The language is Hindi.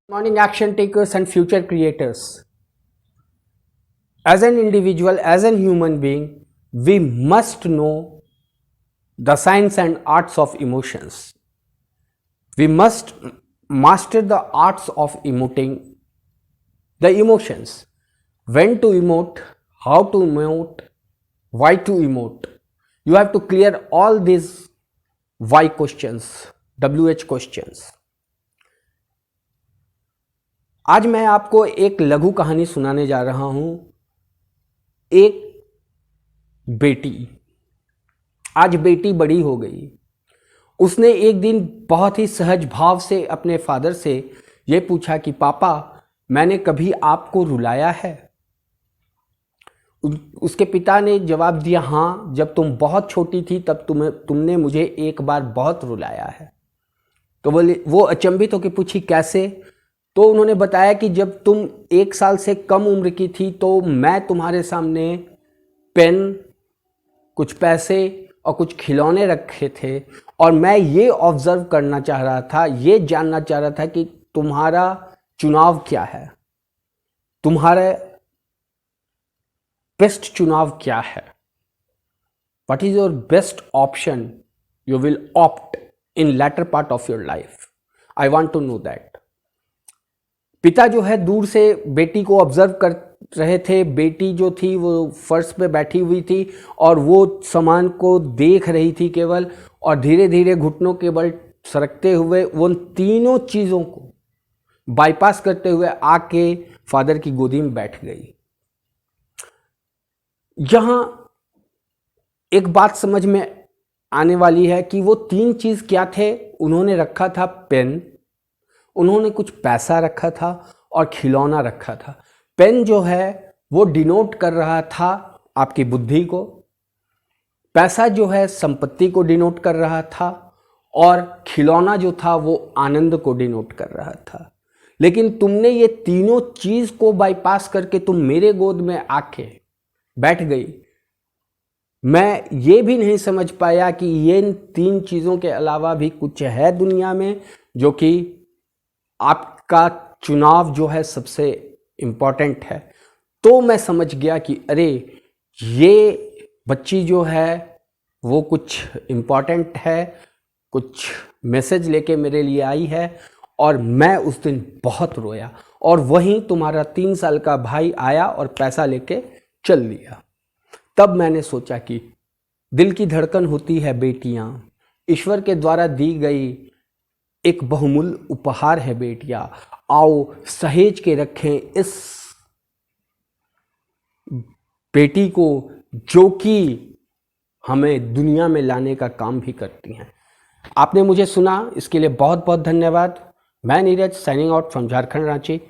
Morning action takers and future creators. As an individual, as a human being, we must know the science and arts of emotions. We must master the arts of emoting the emotions. When to emote, how to emote, why to emote. You have to clear all these why questions, WH questions. आज मैं आपको एक लघु कहानी सुनाने जा रहा हूं। एक बेटी, आज बेटी बड़ी हो गई। उसने एक दिन बहुत ही सहज भाव से अपने फादर से ये पूछा कि पापा, मैंने कभी आपको रुलाया है? उसके पिता ने जवाब दिया, हाँ, जब तुम बहुत छोटी थी तब तुमने मुझे एक बार बहुत रुलाया है। तो वो अचंभित होकर पूछी, कैसे? तो उन्होंने बताया कि जब तुम 1 साल से कम उम्र की थी तो मैं तुम्हारे सामने पेन, कुछ पैसे और कुछ खिलौने रखे थे और मैं ये ऑब्जर्व करना चाह रहा था, ये जानना चाह रहा था कि तुम्हारा चुनाव क्या है, तुम्हारा बेस्ट चुनाव क्या है, what is your best option you will opt in later part of your life. I want to know that. पिता जो है दूर से बेटी को ऑब्जर्व कर रहे थे। बेटी जो थी वो फर्श पे बैठी हुई थी और वो सामान को देख रही थी केवल, और धीरे धीरे घुटनों के बल सरकते हुए उन तीनों चीज़ों को बाईपास करते हुए आके फादर की गोदी में बैठ गई। यहाँ एक बात समझ में आने वाली है कि वो 3 चीज़ क्या थे। उन्होंने रखा था पेन, उन्होंने कुछ पैसा रखा था और खिलौना रखा था। पेन जो है वो डिनोट कर रहा था आपकी बुद्धि को, पैसा जो है संपत्ति को डिनोट कर रहा था, और खिलौना जो था वो आनंद को डिनोट कर रहा था। लेकिन तुमने ये तीनों चीज़ को बाईपास करके तुम मेरे गोद में आके बैठ गई। मैं ये भी नहीं समझ पाया कि ये 3 चीज़ों के अलावा भी कुछ है दुनिया में जो कि आपका चुनाव जो है सबसे इम्पॉर्टेंट है। तो मैं समझ गया कि अरे, ये बच्ची जो है वो कुछ इम्पॉर्टेंट है, कुछ मैसेज लेके मेरे लिए आई है। और मैं उस दिन बहुत रोया, और वहीं तुम्हारा 3 साल का भाई आया और पैसा लेके चल लिया। तब मैंने सोचा कि दिल की धड़कन होती है बेटियां, ईश्वर के द्वारा दी गई एक बहुमूल्य उपहार है बेटियां। आओ सहेज के रखें इस बेटी को जो कि हमें दुनिया में लाने का काम भी करती हैं। आपने मुझे सुना, इसके लिए बहुत बहुत धन्यवाद। मैं Neeraj, signing out from Jharkhand, Ranchi.